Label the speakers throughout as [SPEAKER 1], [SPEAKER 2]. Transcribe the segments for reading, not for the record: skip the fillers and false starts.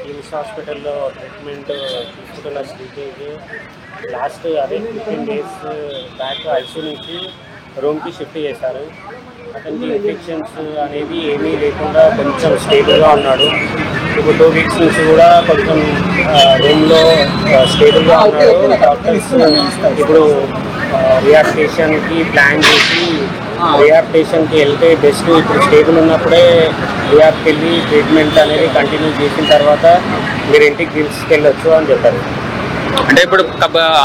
[SPEAKER 1] కిమ్స్ హాస్పిటల్లో ట్రీట్మెంట్ తీసుకుంటున్న Sritej last 15 days back ICU నుంచి రూమ్కి షిఫ్ట్ చేశారు. అతనికి ఇన్ఫెక్షన్స్ అనేది ఏమీ లేకుండా కొంచెం స్టేబుల్గా ఉన్నాడు. ఇప్పుడు 2 వీక్స్ నుంచి కూడా కొంచెం రూమ్లో స్టేబుల్గా ఉన్నాడు. డాక్టర్స్ ఇప్పుడు రిహాబిలిటేషన్కి ప్లాన్ చేసి రిహాబిలిటేషన్కి వెళ్తే బెస్ట్. ఇప్పుడు స్టేబుల్ ఉన్నప్పుడే రిహాబ్కి వెళ్ళి ట్రీట్మెంట్ అనేది కంటిన్యూ చేసిన తర్వాత మీరు ఇంటికి తీసుకెళ్ళొచ్చు అని చెప్పారు.
[SPEAKER 2] అంటే ఇప్పుడు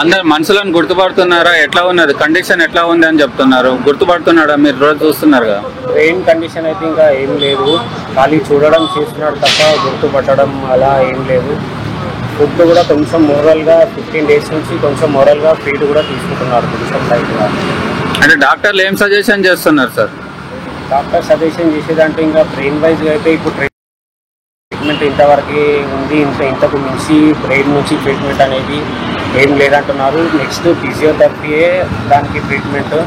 [SPEAKER 2] అందరు మనుషులను గుర్తుపడుతున్నారా? ఎట్లా ఉన్నది కండిషన్, ఎట్లా ఉంది అని చెప్తున్నారు. గుర్తుపడుతున్నాడా? మీరు రోజు చూస్తున్నారు కదా.
[SPEAKER 1] బ్రెయిన్ కండిషన్ అయితే ఇంకా ఏం లేదు, ఖాళీ చూడడం చేస్తున్నాడు తప్ప గుర్తుపట్టడం అలా ఏం లేదు. ఫుడ్ కూడా కొంచెం మోరల్గా 15 డేస్ నుంచి కొంచెం మోరల్గా ఫీడ్ కూడా తీసుకుంటున్నారు కొంచెం లైట్గా.
[SPEAKER 2] అంటే డాక్టర్లు ఏం సజెషన్ చేస్తున్నారు సార్?
[SPEAKER 1] డాక్టర్ సజెషన్ చేసేదంటే ఇంకా బ్రెయిన్ వైజ్గా అయితే ఇప్పుడు ట్రీట్మెంట్ ఇంతవరకు ఉంది, ఇంతకు మించి బ్రెయిన్ నుంచి ట్రీట్మెంట్ అనేది ఏం లేదంటున్నారు. నెక్స్ట్ ఫిజియోథెరపీయే దానికి ట్రీట్మెంట్,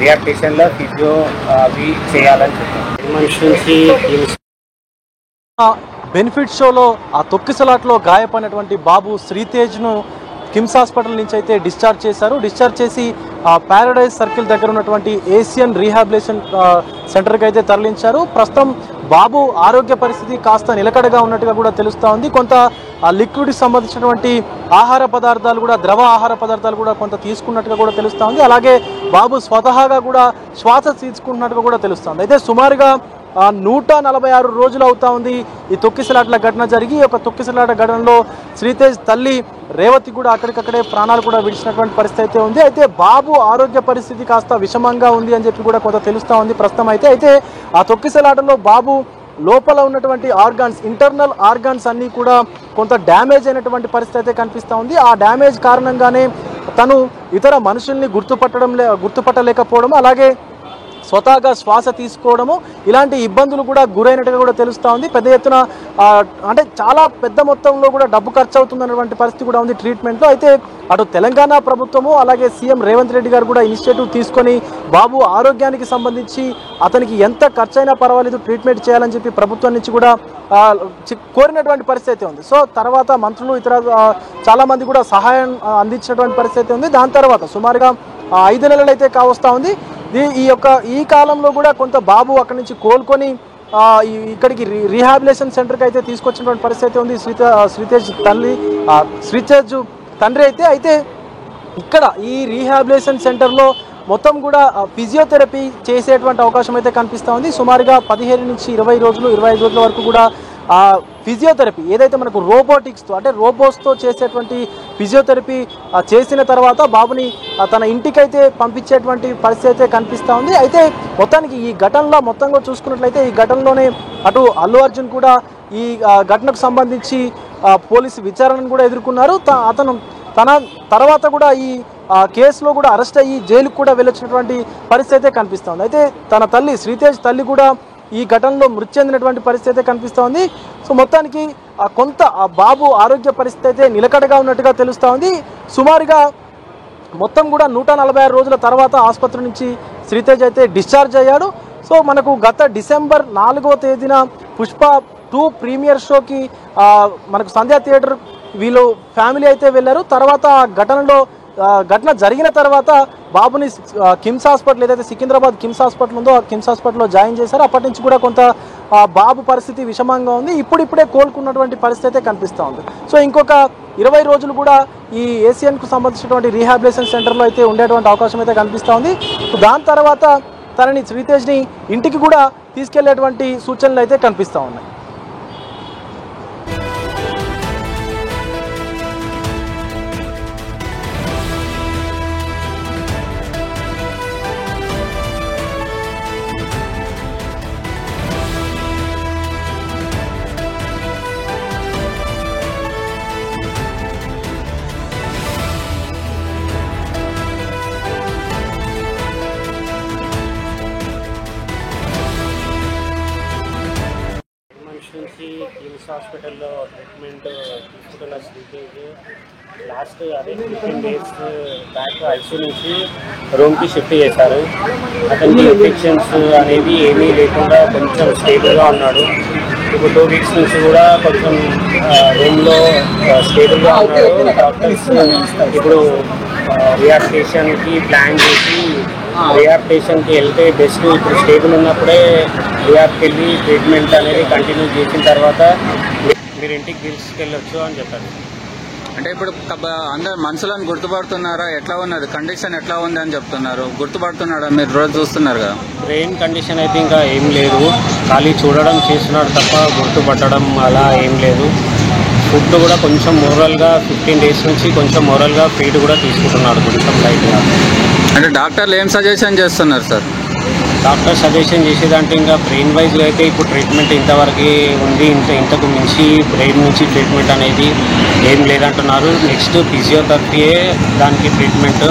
[SPEAKER 1] రిహాబిలిటేషన్లో ఫిజియో అవి చేయాలని చెప్పారు. మనిషి నుంచి
[SPEAKER 3] బెనిఫిట్ షోలో ఆ తొక్కిసలాట్లో గాయపడినటువంటి బాబు శ్రీతేజ్ను కిమ్స్ హాస్పిటల్ నుంచి అయితే డిశ్చార్జ్ చేశారు. డిశ్చార్జ్ చేసి ప్యారడైజ్ సర్కిల్ దగ్గర ఉన్నటువంటి ఏషియన్ రీహాబిలిటేషన్ సెంటర్కి అయితే తరలించారు. ప్రస్తుతం బాబు ఆరోగ్య పరిస్థితి కాస్త నిలకడగా ఉన్నట్టుగా కూడా తెలుస్తూ ఉంది. కొంత లిక్విడ్కి సంబంధించినటువంటి ఆహార పదార్థాలు కూడా, ద్రవ ఆహార పదార్థాలు కూడా కొంత తీసుకున్నట్టుగా కూడా తెలుస్తూ ఉంది. అలాగే బాబు స్వతహాగా కూడా శ్వాస తీసుకుంటున్నట్టుగా కూడా తెలుస్తుంది. అయితే సుమారుగా 146 రోజులు అవుతా ఉంది ఈ తొక్కిసలాట్ల ఘటన జరిగి. ఒక తొక్కిసలాట ఘటనలో శ్రీతేజ్ తల్లి రేవతి కూడా అక్కడికక్కడే ప్రాణాలు కూడా విడిచినటువంటి పరిస్థితి అయితే ఉంది. అయితే బాబు ఆరోగ్య పరిస్థితి కాస్త విషమంగా ఉంది అని చెప్పి కూడా కొంత తెలుస్తూ ఉంది ప్రస్తుతం అయితే ఆ తొక్కిసలాటలో బాబు లోపల ఉన్నటువంటి ఆర్గాన్స్, ఇంటర్నల్ ఆర్గాన్స్ అన్నీ కూడా కొంత డ్యామేజ్ అయినటువంటి పరిస్థితి అయితే కనిపిస్తూ ఉంది. ఆ డ్యామేజ్ కారణంగానే తను ఇతర మనుషుల్ని గుర్తుపట్టలేకపోవడం, అలాగే స్వతహాగా శ్వాస తీసుకోవడము, ఇలాంటి ఇబ్బందులు కూడా గురైనట్టుగా కూడా తెలుస్తూ ఉంది. పెద్ద ఎత్తున అంటే చాలా పెద్ద మొత్తంలో కూడా డబ్బు ఖర్చు అవుతుందన్నటువంటి పరిస్థితి కూడా ఉంది ట్రీట్మెంట్లో. అయితే అటు తెలంగాణ ప్రభుత్వము అలాగే సీఎం రేవంత్ రెడ్డి గారు కూడా ఇనిషియేటివ్ తీసుకొని బాబు ఆరోగ్యానికి సంబంధించి అతనికి ఎంత ఖర్చు అయినా పర్వాలేదు ట్రీట్మెంట్ చేయాలని చెప్పి ప్రభుత్వం నుంచి కూడా కోరినటువంటి పరిస్థితి ఉంది. సో తర్వాత మంత్రులు ఇతర చాలామంది కూడా సహాయం అందించినటువంటి పరిస్థితి ఉంది. దాని తర్వాత సుమారుగా 5 నెలలు అయితే కావస్తూ ఉంది. ఈ కాలంలో కూడా కొంత బాబు అక్కడి నుంచి కోలుకొని ఇక్కడికి రీహాబిలేషన్ సెంటర్కి అయితే తీసుకొచ్చినటువంటి పరిస్థితి ఉంది. శ్రీతేజ్ తండ్రి అయితే ఇక్కడ ఈ రీహాబిలేషన్ సెంటర్లో మొత్తం కూడా ఫిజియోథెరపీ చేసేటువంటి అవకాశం అయితే కనిపిస్తూ ఉంది. సుమారుగా 15 నుంచి 20 రోజులు 25 రోజుల వరకు కూడా ఫిజియోథెరపీ ఏదైతే మనకు రోబోటిక్స్తో అంటే రోబోట్స్తో చేసేటువంటి ఫిజియోథెరపీ చేసిన తర్వాత బాబుని తన ఇంటికైతే పంపించేటువంటి పరిస్థితి అయితే కనిపిస్తూ ఉంది. అయితే మొత్తానికి ఈ ఘటనలో మొత్తంగా చూసుకున్నట్లయితే ఈ ఘటనలోనే అటు అల్లు అర్జున్ కూడా ఈ ఘటనకు సంబంధించి పోలీసు విచారణను కూడా ఎదుర్కొన్నారు. అతను తన తర్వాత కూడా ఈ కేసులో కూడా అరెస్ట్ అయ్యి జైలుకు కూడా వెళ్ళొచ్చినటువంటి పరిస్థితి అయితే కనిపిస్తుంది. అయితే తన తల్లి శ్రీతేజ్ తల్లి కూడా ఈ ఘటనలో మృతి చెందినటువంటి పరిస్థితి అయితే కనిపిస్తూ ఉంది. సో మొత్తానికి కొంత బాబు ఆరోగ్య పరిస్థితి అయితే నిలకడగా ఉన్నట్టుగా తెలుస్తూ ఉంది. సుమారుగా మొత్తం కూడా 146 రోజుల తర్వాత ఆసుపత్రి నుంచి శ్రీతేజ్ అయితే డిశ్చార్జ్ అయ్యాడు. సో మనకు గత డిసెంబర్ 4వ తేదీన పుష్ప 2 ప్రీమియర్ షోకి మనకు సంధ్యా థియేటర్ వీళ్ళు ఫ్యామిలీ అయితే వెళ్ళారు. తర్వాత ఘటన జరిగిన తర్వాత బాబుని కిమ్స్ హాస్పిటల్ ఏదైతే సికింద్రాబాద్ కిమ్స్ హాస్పిటల్ ఉందో ఆ కిమ్స్ హాస్పిటల్లో జాయిన్ చేశారు. అప్పటి నుంచి కూడా కొంత బాబు పరిస్థితి విషమంగా ఉంది. ఇప్పుడిప్పుడే కోలుకున్నటువంటి పరిస్థితి అయితే కనిపిస్తూ ఉంది. సో ఇంకొక 20 రోజులు కూడా ఈ ఏషియన్కు సంబంధించినటువంటి రీహాబిలిటేషన్ సెంటర్లో అయితే ఉండేటువంటి అవకాశం అయితే కనిపిస్తూ ఉంది. దాని తర్వాత తనని శ్రీతేజ్ని ఇంటికి కూడా తీసుకెళ్లేటువంటి సూచనలు అయితే కనిపిస్తూ ఉన్నాయి.
[SPEAKER 1] నుంచి కిమ్స్ హాస్పిటల్లో ట్రీట్మెంట్ తీసుకుంటున్న Sritej last 15 days back ICU నుంచి రూమ్కి షిఫ్ట్ చేశారు. అతనికి ఇన్ఫెక్షన్స్ అనేది ఏమీ లేకుండా కొంచెం స్టేబుల్గా ఉన్నాడు. ఇప్పుడు 2 వీక్స్ నుంచి కూడా కొంచెం రూమ్లో స్టేబుల్గా ఉన్నాడు. డాక్టర్స్ ఇప్పుడు రిహాబిలిటేషన్కి ప్లాన్ చేసి రిహాబిలిటేషన్కి వెళ్తే బెస్ట్. ఇప్పుడు స్టేబుల్ ఉన్నప్పుడే రిహాబ్కి వెళ్ళి ట్రీట్మెంట్ అనేది కంటిన్యూ చేసిన తర్వాత మీరు ఇంటికి తీసుకెళ్ళొచ్చు అని చెప్పారు.
[SPEAKER 2] అంటే ఇప్పుడు అందరు మనుషులను గుర్తుపడుతున్నారా? ఎట్లా ఉన్నది కండిషన్, ఎట్లా ఉంది అని చెప్తున్నారు. గుర్తుపడుతున్నాడా? మీరు రోజు చూస్తున్నారు కదా.
[SPEAKER 1] బ్రెయిన్ కండిషన్ అయితే ఇంకా ఏం లేదు, ఖాళీ చూడడం చేస్తున్నాడు తప్ప గుర్తుపట్టడం అలా ఏం లేదు. ఫుడ్ కూడా కొంచెం మోరల్గా 15 డేస్ నుంచి కొంచెం మోరల్గా ఫీడ్ కూడా తీసుకుంటున్నాడు కొంచెం లైట్గా.
[SPEAKER 2] అంటే డాక్టర్లు ఏం సజెషన్ చేస్తున్నారు సార్?
[SPEAKER 1] డాక్టర్ సజెషన్ చేసేదంటే ఇంకా బ్రెయిన్ వైజ్గా అయితే ఇప్పుడు ట్రీట్మెంట్ ఇంతవరకు ఉంది, ఇంతకు మించి బ్రెయిన్ నుంచి ట్రీట్మెంట్ అనేది ఏం లేదంటున్నారు. నెక్స్ట్ ఫిజియోథెరపీయే దానికి ట్రీట్మెంట్,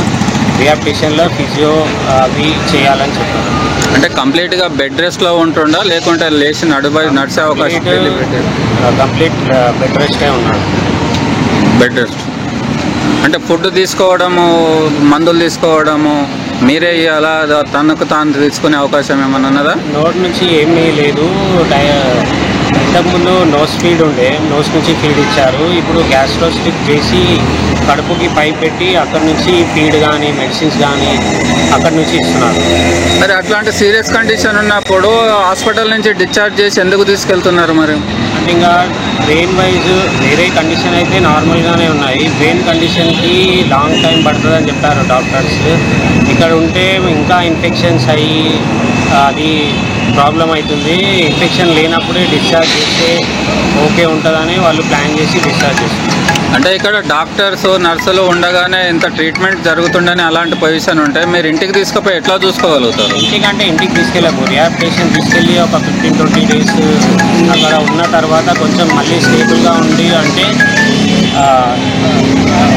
[SPEAKER 1] రిహాబిలిటేషన్లో ఫిజియో అవి చేయాలని చెప్పారు.
[SPEAKER 2] అంటే కంప్లీట్గా బెడ్ రెస్ట్లో ఉంటుండా లేకుంటే లేచి నడిచే అవకాశం?
[SPEAKER 1] కంప్లీట్ బెడ్ రెస్టే ఉన్నాడు.
[SPEAKER 2] బెడ్ రెస్ట్ అంటే ఫుడ్ తీసుకోవడము, మందులు తీసుకోవడము మీరే అలా తనకు తాను తీసుకునే అవకాశం ఏమన్నా ఉన్నదా?
[SPEAKER 1] నోట్ నుంచి ఏమీ లేదు. ఇంతకుముందు నోస్ ఫీడ్ ఉండే, నోస్ నుంచి ఫీడ్ ఇచ్చారు. ఇప్పుడు గ్యాస్ట్రో స్ట్రిప్ చేసి కడుపుకి పైప్ పెట్టి అక్కడ నుంచి ఫీడ్ కానీ మెడిసిన్స్ కానీ అక్కడ నుంచి ఇస్తున్నారు.
[SPEAKER 2] మరి అట్లాంటి సీరియస్ కండిషన్ ఉన్నప్పుడు హాస్పిటల్ నుంచి డిశ్చార్జ్ చేసి ఎందుకు తీసుకెళ్తున్నారు మరి?
[SPEAKER 1] అంటే ఇంకా బ్రెయిన్ వైజ్ వేరే కండిషన్ అయితే నార్మల్గానే ఉన్నాయి. బ్రెయిన్ కండిషన్కి లాంగ్ టైం పడుతుందని చెప్పారు డాక్టర్స్. ఇక్కడ ఉంటే ఇంకా ఇన్ఫెక్షన్స్ అయ్యి అది ప్రాబ్లం అవుతుంది. ఇన్ఫెక్షన్ లేనప్పుడే డిశ్చార్జ్ చేస్తే ఓకే ఉంటుందని వాళ్ళు ప్లాన్ చేసి డిశ్చార్జ్ చేస్తారు.
[SPEAKER 2] అంటే ఇక్కడ డాక్టర్స్ నర్సులు ఉండగానే ఇంత ట్రీట్మెంట్ జరుగుతుండని అలాంటి పొజిషన్ ఉంటే మీరు ఇంటికి తీసుకుపోయి ఎట్లా చూసుకోగలుగుతారు?
[SPEAKER 1] ఇంటికంటే ఇంటికి తీసుకెళ్ళకు, రిహాబిలిటేషన్ తీసుకెళ్ళి ఒక 15-20 డేస్ అక్కడ ఉన్న తర్వాత కొంచెం మళ్ళీ స్టేబుల్గా ఉండి అంటే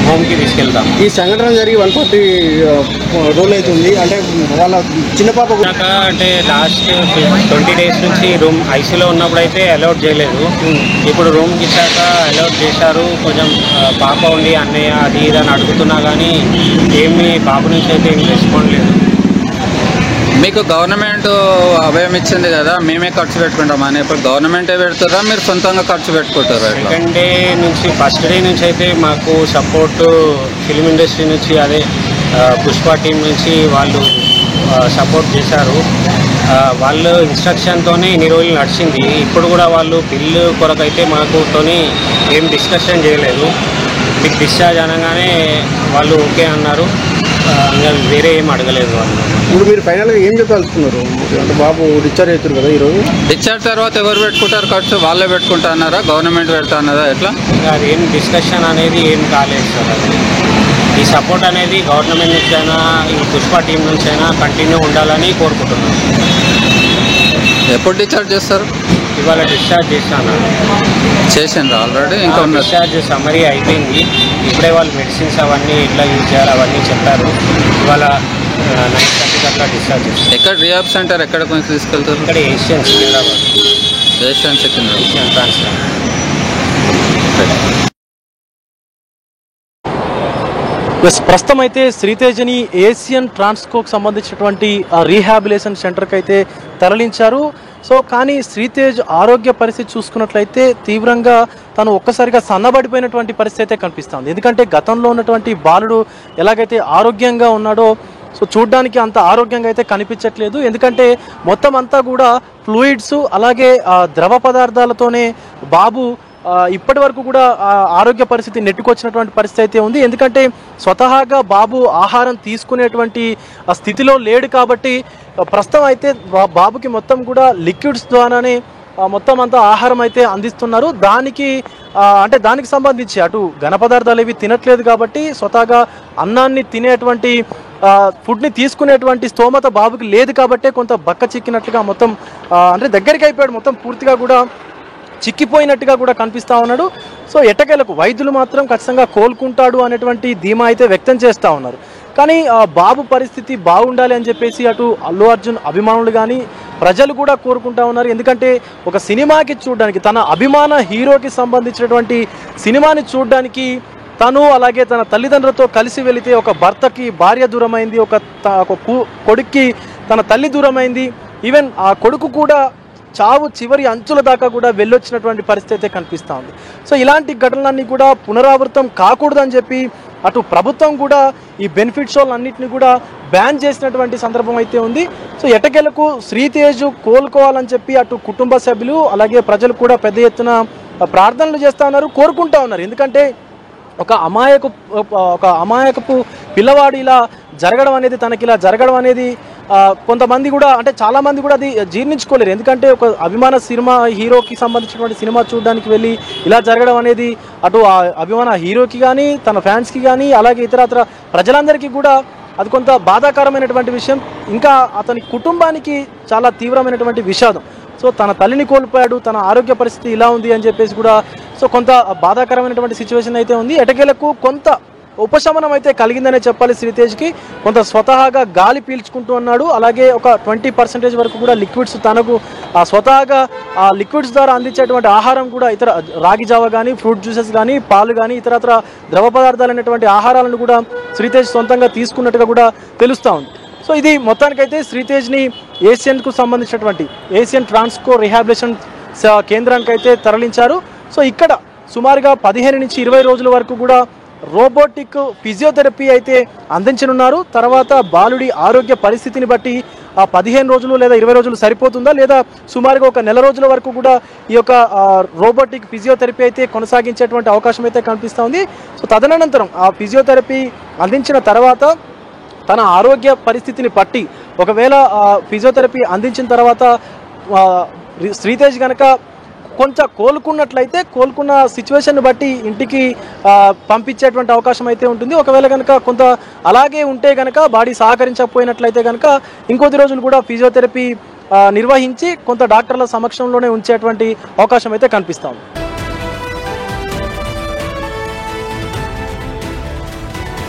[SPEAKER 1] హోమ్కి తీసుకెళ్తాం.
[SPEAKER 3] ఈ సంఘటన జరిగి 140 రోజులు అవుతుంది. అంటే వాళ్ళ చిన్న పాప
[SPEAKER 1] అంటే లాస్ట్ 20 డేస్ నుంచి రూమ్ ఐసీలో ఉన్నప్పుడు అయితే అలౌట్ చేయలేదు. ఇప్పుడు రూమ్కి ఇచ్చాక అలౌట్ చేశారు. కొంచెం పాప ఉండి అన్నయ్య అది ఇది అని అడుగుతున్నా కానీ ఏమీ బాబు నుంచి అయితే ఏం రెస్పాండ్ లేదు.
[SPEAKER 2] మీకు గవర్నమెంట్ అభయం ఇచ్చింది కదా, మేమే ఖర్చు పెట్టుకుంటాం అని. ఇప్పుడు గవర్నమెంటే పెడుతారా, మీరు సొంతంగా ఖర్చు పెట్టుకుంటారా?
[SPEAKER 1] సెకండ్ డే నుంచి ఫస్ట్ డే నుంచి అయితే మాకు సపోర్ట్ ఫిలిం ఇండస్ట్రీ నుంచి అదే పుష్ప టీం నుంచి వాళ్ళు సపోర్ట్ చేశారు. వాళ్ళు ఇన్స్ట్రక్షన్తోనే ఇన్ని రోజులు నడిచింది. ఇప్పుడు కూడా వాళ్ళు బిల్లు కొరకైతే మాకుతోని ఏం డిస్కషన్ చేయలేదు. మీకు డిశ్చార్జ్ అనగానే వాళ్ళు ఓకే అన్నారు. ఇంకా వేరే ఏం అడగలేదు వాళ్ళు.
[SPEAKER 3] ఇప్పుడు మీరు ఫైనల్గా ఏం చెప్పాల్సుకున్నారు? అంటే బాబు డిశ్చార్జ్ అవుతారు కదా ఈరోజు.
[SPEAKER 2] డిశ్చార్జ్ తర్వాత ఎవరు పెట్టుకుంటారు ఖర్చు? వాళ్ళే పెట్టుకుంటా అన్నారా, గవర్నమెంట్ పెడతా అన్నారా, ఎట్లా?
[SPEAKER 1] ఇంకా అదేం డిస్కషన్ అనేది ఏం కాలేదు సార్. అది ఈ సపోర్ట్ అనేది గవర్నమెంట్ నుంచి అయినా ఈ పుష్ప టీం నుంచి అయినా కంటిన్యూ ఉండాలని కోరుకుంటున్నాను.
[SPEAKER 2] ఎప్పుడు డిశ్చార్జ్ చేస్తారు?
[SPEAKER 1] ఇవాళ డిశ్చార్జ్ చేశాను.
[SPEAKER 2] చేసిండ్రు ఆల్రెడీ? ఇంకా ఉన్నారు?
[SPEAKER 1] డిశ్చార్జ్ సమ్మరీ అయిపోయింది. ఇప్పుడే వాళ్ళు మెడిసిన్స్ అవన్నీ ఎట్లా యూజ్ చేయాలి అవన్నీ చెప్పారు. ఇవాళ 9:30 అట్లా డిశ్చార్జ్ చేస్తారు.
[SPEAKER 2] ఎక్కడ రిహాబ్ సెంటర్ ఎక్కడ కొంచెం తీసుకెళ్తారు?
[SPEAKER 1] ఇక్కడ Asian Secunderabad,
[SPEAKER 2] Asian Secunderabad.
[SPEAKER 1] Asian transfer.
[SPEAKER 3] ప్రస్తుతం అయితే శ్రీతేజని ఏషియన్ ట్రాన్స్కోకు సంబంధించినటువంటి రీహాబిలేషన్ సెంటర్కి అయితే తరలించారు. సో కానీ శ్రీతేజ్ ఆరోగ్య పరిస్థితి చూసుకున్నట్లయితే తీవ్రంగా తను ఒక్కసారిగా సన్నబడిపోయినటువంటి పరిస్థితి అయితే కనిపిస్తుంది. ఎందుకంటే గతంలో ఉన్నటువంటి బాలుడు ఎలాగైతే ఆరోగ్యంగా ఉన్నాడో సో చూడ్డానికి అంత ఆరోగ్యంగా అయితే కనిపించట్లేదు. ఎందుకంటే మొత్తం అంతా కూడా ఫ్లూయిడ్స్ అలాగే ద్రవ పదార్థాలతోనే బాబు ఇప్పటి వరకు కూడా ఆరోగ్య పరిస్థితి నెట్టుకొచ్చినటువంటి పరిస్థితి అయితే ఉంది. ఎందుకంటే స్వతహాగా బాబు ఆహారం తీసుకునేటువంటి స్థితిలో లేడు కాబట్టి ప్రస్తుతం అయితే బాబుకి మొత్తం కూడా లిక్విడ్స్ ద్వారానే మొత్తం అంతా ఆహారం అయితే అందిస్తున్నారు. దానికి సంబంధించి అటు ఘన పదార్థాలు ఏవి తినట్లేదు కాబట్టి స్వతహాగా అన్నాన్ని తినేటువంటి ఫుడ్ని తీసుకునేటువంటి స్తోమత బాబుకి లేదు కాబట్టే కొంత బక్క చిక్కినట్లుగా మొత్తం అంటే దగ్గరికి అయిపోయాడు, మొత్తం పూర్తిగా కూడా చిక్కిపోయినట్టుగా కూడా కనిపిస్తూ ఉన్నాడు. సో ఎట్టకేలకు వైద్యులు మాత్రం ఖచ్చితంగా కోలుకుంటాడు అనేటువంటి ధీమా అయితే వ్యక్తం చేస్తూ ఉన్నారు. కానీ బాబు పరిస్థితి బాగుండాలి అని చెప్పేసి అటు అల్లు అర్జున్ అభిమానులు కానీ ప్రజలు కూడా కోరుకుంటా ఉన్నారు. ఎందుకంటే ఒక సినిమాకి చూడడానికి, తన అభిమాన హీరోకి సంబంధించినటువంటి సినిమాని చూడడానికి తను అలాగే తన తల్లిదండ్రులతో కలిసి వెళితే ఒక భర్తకి భార్య దూరమైంది, ఒక కొడుక్కి తన తల్లి దూరమైంది. ఈవెన్ ఆ కొడుకు కూడా చావు చివరి అంచుల దాకా కూడా వెళ్ళొచ్చినటువంటి పరిస్థితి అయితే కనిపిస్తూ ఉంది. సో ఇలాంటి ఘటనలన్నీ కూడా పునరావృతం కాకూడదని చెప్పి అటు ప్రభుత్వం కూడా ఈ బెనిఫిట్ షోలన్నింటినీ కూడా బ్యాన్ చేసినటువంటి సందర్భం అయితే ఉంది. సో ఎటకెలకు శ్రీతేజ్ కోలుకోవాలని చెప్పి అటు కుటుంబ సభ్యులు అలాగే ప్రజలు కూడా పెద్ద ఎత్తున ప్రార్థనలు చేస్తూ ఉన్నారు, కోరుకుంటూ ఉన్నారు. ఎందుకంటే ఒక అమాయకపు పిల్లవాడు ఇలా జరగడం అనేది, తనకి ఇలా జరగడం అనేది కొంతమంది కూడా అంటే చాలామంది కూడా అది జీర్ణించుకోలేరు. ఎందుకంటే ఒక అభిమాన సినిమా హీరోకి సంబంధించినటువంటి సినిమా చూడడానికి వెళ్ళి ఇలా జరగడం అనేది అటు ఆ అభిమాన హీరోకి కానీ తన ఫ్యాన్స్కి కానీ అలాగే ఇతరత్ర ప్రజలందరికీ కూడా అది కొంత బాధాకరమైనటువంటి విషయం. ఇంకా అతని కుటుంబానికి చాలా తీవ్రమైనటువంటి విషాదం. సో తన తల్లిని కోల్పోయాడు, తన ఆరోగ్య పరిస్థితి ఇలా ఉంది అని చెప్పేసి కూడా సో కొంత బాధాకరమైనటువంటి సిచ్యువేషన్ అయితే ఉంది. ఎటకేలకు కొంత ఉపశమనం అయితే కలిగిందనే చెప్పాలి. శ్రీతేజ్కి కొంత స్వతహాగా గాలి పీల్చుకుంటూ ఉన్నాడు. అలాగే ఒక 20% వరకు కూడా లిక్విడ్స్ తనకు స్వతహాగా ఆ లిక్విడ్స్ ద్వారా అందించేటువంటి ఆహారం కూడా ఇతర రాగి జావ కానీ ఫ్రూట్ జ్యూసెస్ కానీ పాలు కానీ ఇతరత్ర ద్రవ పదార్థాలు అనేటువంటి ఆహారాలను కూడా శ్రీతేజ్ సొంతంగా తీసుకున్నట్టుగా కూడా తెలుస్తూ ఉంది. సో ఇది మొత్తానికైతే శ్రీతేజ్ని ఏషియన్కు సంబంధించినటువంటి ఏషియన్ ట్రాన్స్కో రిహాబిలిటేషన్ కేంద్రానికి అయితే తరలించారు. సో ఇక్కడ సుమారుగా 15 నుంచి 20 రోజుల వరకు కూడా రోబోటిక్ ఫిజియోథెరపీ అయితే అందించనున్నారు. తర్వాత బాలుడి ఆరోగ్య పరిస్థితిని బట్టి ఆ 15 రోజులు లేదా 20 రోజులు సరిపోతుందా లేదా సుమారుగా ఒక నెల రోజుల వరకు కూడా ఈ యొక్క రోబోటిక్ ఫిజియోథెరపీ అయితే కొనసాగించేటువంటి అవకాశం అయితే కనిపిస్తూ ఉంది. సో తదనంతరం ఆ ఫిజియోథెరపీ అందించిన తర్వాత తన ఆరోగ్య పరిస్థితిని బట్టి ఒకవేళ ఫిజియోథెరపీ అందించిన తర్వాత శ్రీతేజ్ కనుక కొంచెం కోలుకున్నట్లయితే కోలుకున్న సిచ్యువేషన్ బట్టి ఇంటికి పంపించేటువంటి అవకాశం అయితే ఉంటుంది. ఒకవేళ కనుక కొంత అలాగే ఉంటే కనుక బాడీ సహకరించకపోయినట్లయితే కనుక ఇంకొద్ది రోజులు కూడా ఫిజియోథెరపీ నిర్వహించి కొంత డాక్టర్ల సమక్షంలోనే ఉంచేటువంటి అవకాశం అయితే కనిపిస్తూ ఉంది.